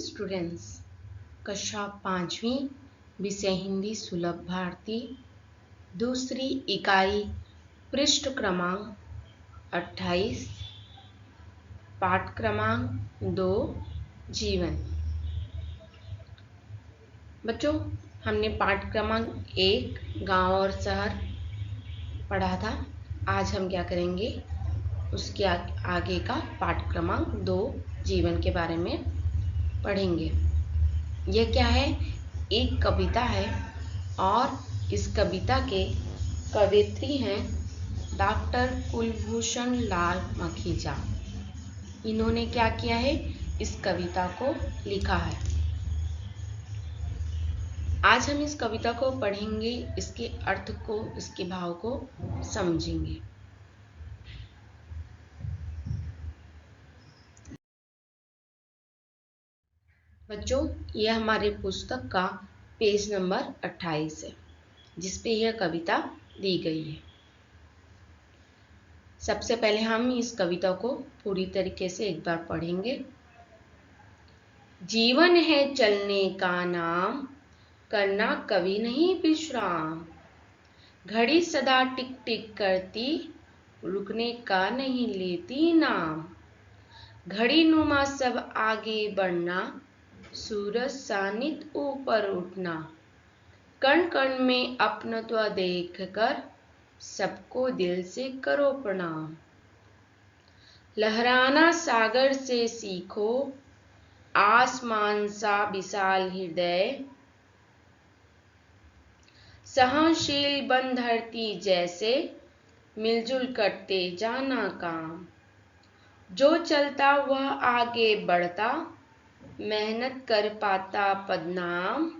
Students, कक्षा 5वीं विषय हिंदी सुलभ भारती, दूसरी इकाई, पृष्ठ क्रमांक 28, पाठ क्रमांक 2, जीवन। बच्चों, हमने पाठ क्रमांक 1 गांव और शहर पढ़ा था। आज हम क्या करेंगे, उसके आगे का पाठ क्रमांक 2 जीवन के बारे में पढ़ेंगे। यह क्या है, एक कविता है और इस कविता के कवयित्री हैं डॉक्टर कुलभूषण लाल मखीजा। इन्होंने क्या किया है, इस कविता को लिखा है। आज हम इस कविता को पढ़ेंगे, इसके अर्थ को, इसके भाव को समझेंगे। बच्चों, यह हमारे पुस्तक का पेज नंबर 28 है, जिस पे यह कविता दी गई है। सबसे पहले हम इस कविता को पूरी तरीके से एक बार पढ़ेंगे। जीवन है चलने का नाम, करना कभी नहीं विश्राम। घड़ी सदा टिक टिक करती, रुकने का नहीं लेती नाम। घड़ी नुमा सब आगे बढ़ना, सूरज सानित ऊपर उठना। कण कण में अपनत्व देख कर, सबको दिल से करो प्रणाम। लहराना सागर से सीखो, आसमान सा विशाल हृदय। सहनशील बन धरती जैसे, मिलजुल करते जाना काम। जो चलता वह आगे बढ़ता, मेहनत कर पाता पदनाम।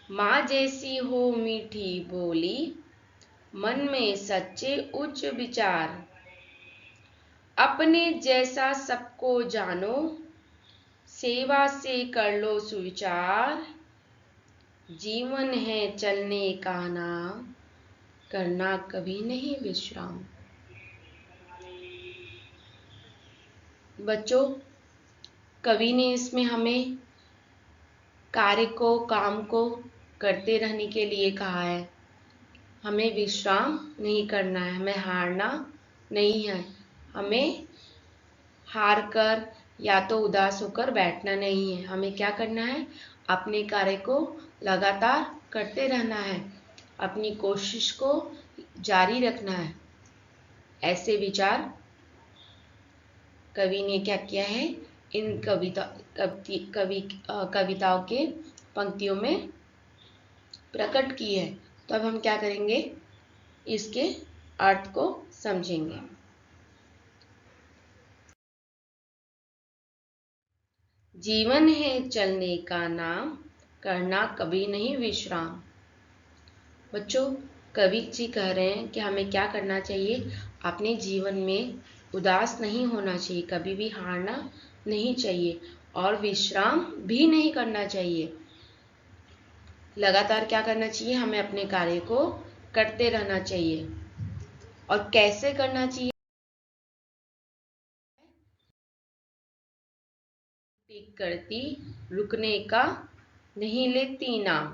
माँ जैसी हो मीठी बोली, मन में सच्चे उच्च विचार। अपने जैसा सबको जानो, सेवा से कर लो सुविचार। जीवन है चलने का नाम, करना कभी नहीं विश्राम। बच्चों, कवि ने इसमें हमें कार्य को, काम को करते रहने के लिए कहा है। हमें विश्राम नहीं करना है, हमें हारना नहीं है, हमें हार कर या तो उदास होकर बैठना नहीं है। हमें क्या करना है, अपने कार्य को लगातार करते रहना है, अपनी कोशिश को जारी रखना है। ऐसे विचार कवि ने क्या किया है, इन कविताओं के पंक्तियों में प्रकट की है। तो अब हम क्या करेंगे, इसके अर्थ को समझेंगे। जीवन है चलने का नाम, करना कभी नहीं विश्राम। बच्चों, कवि जी कह रहे हैं कि हमें क्या करना चाहिए, अपने जीवन में उदास नहीं होना चाहिए, कभी भी हारना नहीं चाहिए और विश्राम भी नहीं करना चाहिए। लगातार क्या करना चाहिए, हमें अपने कार्य को करते रहना चाहिए। और कैसे करना चाहिए, टिक करती, रुकने का नहीं लेती नाम।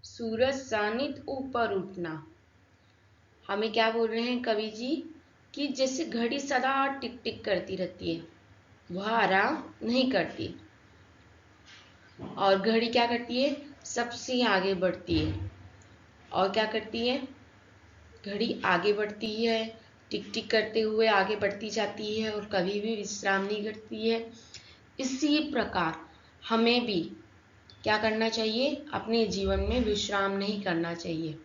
सूरज सानित ऊपर उठना। हमें क्या बोल रहे हैं कवि जी, कि जैसे घड़ी सदा टिक टिक करती रहती है, वह आराम नहीं करती और घड़ी क्या करती है, सबसे आगे बढ़ती है। और क्या करती है, घड़ी आगे बढ़ती है, टिक टिक करते हुए आगे बढ़ती जाती है और कभी भी विश्राम नहीं करती है। इसी प्रकार हमें भी क्या करना चाहिए, अपने जीवन में विश्राम नहीं करना चाहिए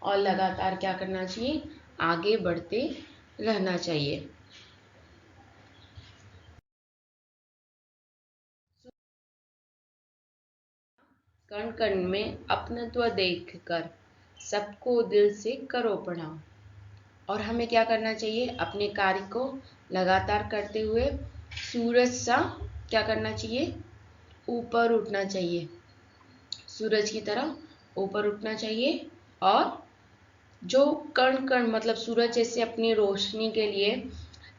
और लगातार क्या करना चाहिए, आगे बढ़ते रहना चाहिए। कण कण में अपनत्व देखकर, सबको दिल से करो प्रणाम। और हमें क्या करना चाहिए, अपने कार्य को लगातार करते हुए सूरज सा क्या करना चाहिए, ऊपर उठना चाहिए, सूरज की तरह ऊपर उठना चाहिए। और जो कण कण मतलब सूरज जैसे अपनी रोशनी के लिए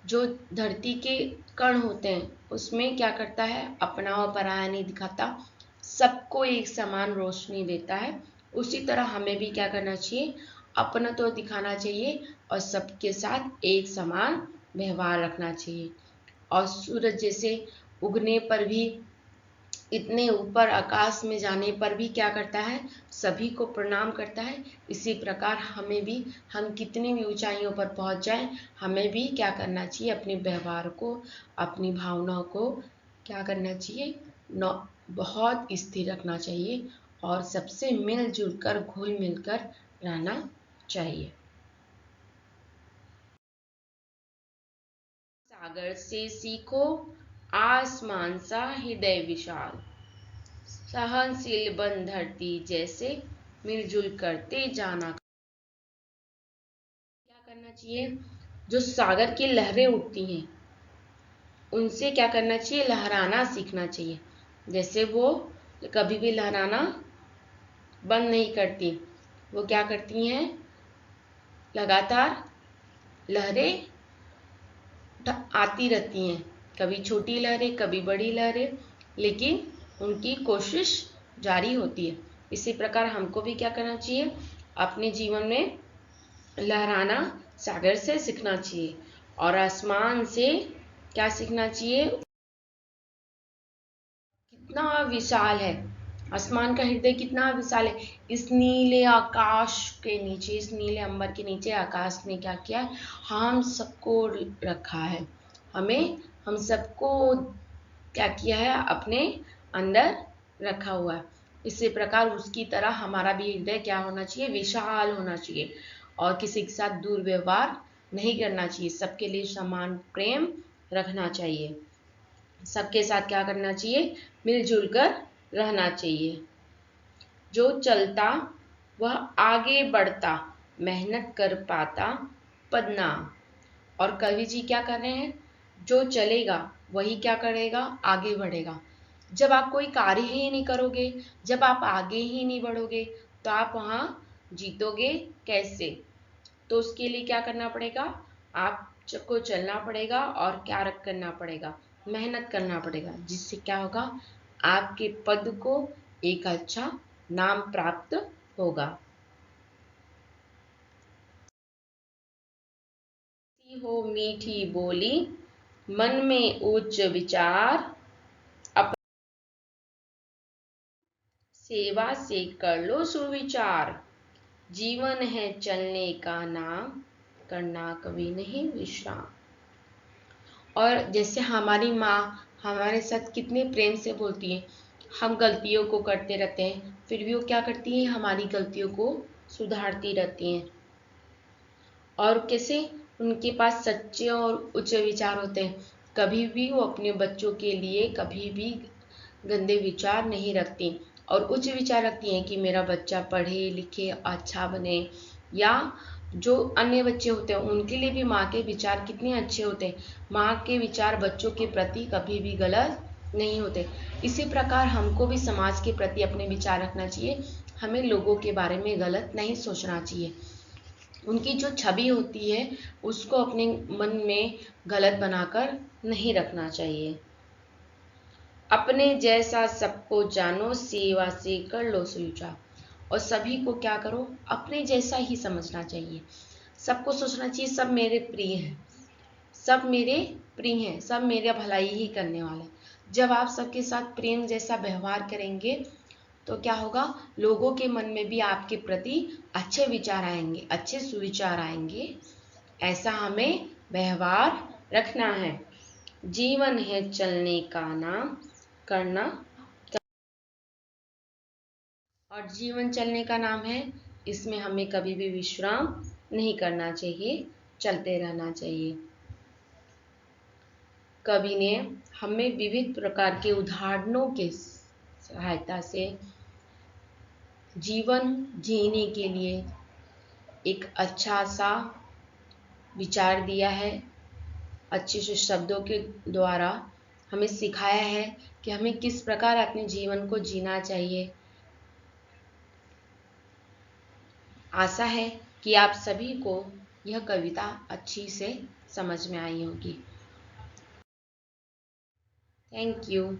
जो धरती के कण होते हैं उसमें क्या करता है, अपना और पराया नहीं दिखाता, सबको एक समान रोशनी देता है। उसी तरह हमें भी क्या करना चाहिए, अपना तो दिखाना चाहिए और सबके साथ एक समान व्यवहार रखना चाहिए। और सूरज जैसे उगने पर भी, इतने ऊपर आकाश में जाने पर भी क्या करता है, सभी को प्रणाम करता है। इसी प्रकार हमें भी, हम कितनी भी ऊंचाइयों पर पहुंच जाएं, हमें भी क्या करना चाहिए, अपने व्यवहार को, अपनी भावनाओं को क्या करना चाहिए, बहुत स्थिर रखना चाहिए और सबसे मिलजुल कर, घुल मिलकर रहना चाहिए। सागर से सीखो आसमान सा हृदय विशाल, सहनशील बन धरती जैसे, मिलजुल करते जाना। क्या करना चाहिए, जो सागर की लहरें उठती हैं उनसे क्या करना चाहिए, लहराना सीखना चाहिए। जैसे वो कभी भी लहराना बंद नहीं करती, वो क्या करती हैं, लगातार लहरें आती रहती हैं, कभी छोटी लहरें कभी बड़ी लहरें, लेकिन उनकी कोशिश जारी होती है। इसी प्रकार हमको भी क्या करना चाहिए, अपने जीवन में लहराना सागर से सीखना चाहिए और आसमान से क्या सीखना चाहिए, कितना विशाल है आसमान का हृदय, कितना विशाल है। इस नीले आकाश के नीचे, इस नीले अंबर के नीचे आकाश ने क्या किया, हम सबको रखा है, हम सबको क्या किया है, अपने अंदर रखा हुआ है। इसी प्रकार उसकी तरह हमारा भी हृदय क्या होना चाहिए, विशाल होना चाहिए और किसी के साथ दुर्व्यवहार नहीं करना चाहिए, सबके लिए समान प्रेम रखना चाहिए, सबके साथ क्या करना चाहिए, मिलजुल कर रहना चाहिए। जो चलता वह आगे बढ़ता, मेहनत कर पाता पदनाम। और कवि जी क्या कर रहे हैं, जो चलेगा वही क्या करेगा, आगे बढ़ेगा। जब आप कोई कार्य ही नहीं करोगे, जब आप आगे ही नहीं बढ़ोगे, तो आप वहाँ जीतोगे कैसे। तो उसके लिए क्या करना पड़ेगा, आपको चलना पड़ेगा और क्या करना पड़ेगा, मेहनत करना पड़ेगा, जिससे क्या होगा, आपके पद को एक अच्छा नाम प्राप्त होगा। हो मीठी बोली, मन में उच्च विचार, सेवा से कर लो सुविचार, जीवन है चलने का नाम, करना कभी नहीं विश्राम। और जैसे हमारी माँ हमारे साथ कितने प्रेम से बोलती है, हम गलतियों को करते रहते हैं, फिर भी वो क्या करती हैं, हमारी गलतियों को सुधारती रहती हैं। और कैसे उनके पास सच्चे और उच्च विचार होते हैं, कभी भी वो अपने बच्चों के लिए कभी भी गंदे विचार नहीं रखती और उच्च विचार रखती हैं कि मेरा बच्चा पढ़े लिखे अच्छा बने। या जो अन्य बच्चे होते हैं उनके लिए भी माँ के विचार कितने अच्छे होते हैं, माँ के विचार बच्चों के प्रति कभी भी गलत नहीं होते। इसी प्रकार हमको भी समाज के प्रति अपने विचार रखना चाहिए, हमें लोगों के बारे में गलत नहीं सोचना चाहिए, उनकी जो छवि होती है उसको अपने मन में गलत बनाकर नहीं रखना चाहिए। अपने जैसा सबको जानो, सेवा से कर लो सुलझा। और सभी को क्या करो, अपने जैसा ही समझना चाहिए, सबको सोचना चाहिए सब मेरे प्रिय हैं, सब मेरे प्रिय हैं, सब मेरा भलाई ही करने वाले हैं। जब आप सबके साथ प्रेम जैसा व्यवहार करेंगे तो क्या होगा, लोगों के मन में भी आपके प्रति अच्छे विचार आएंगे, अच्छे सुविचार आएंगे। ऐसा हमें व्यवहार रखना है। जीवन है चलने का नाम, करना, और जीवन चलने का नाम है, इसमें हमें कभी भी विश्राम नहीं करना चाहिए, चलते रहना चाहिए। कवि ने हमें विविध प्रकार के उदाहरणों के सहायता से जीवन जीने के लिए एक अच्छा सा विचार दिया है, अच्छे से शब्दों के द्वारा हमें सिखाया है कि हमें किस प्रकार अपने जीवन को जीना चाहिए। आशा है कि आप सभी को यह कविता अच्छी से समझ में आई होगी। Thank you.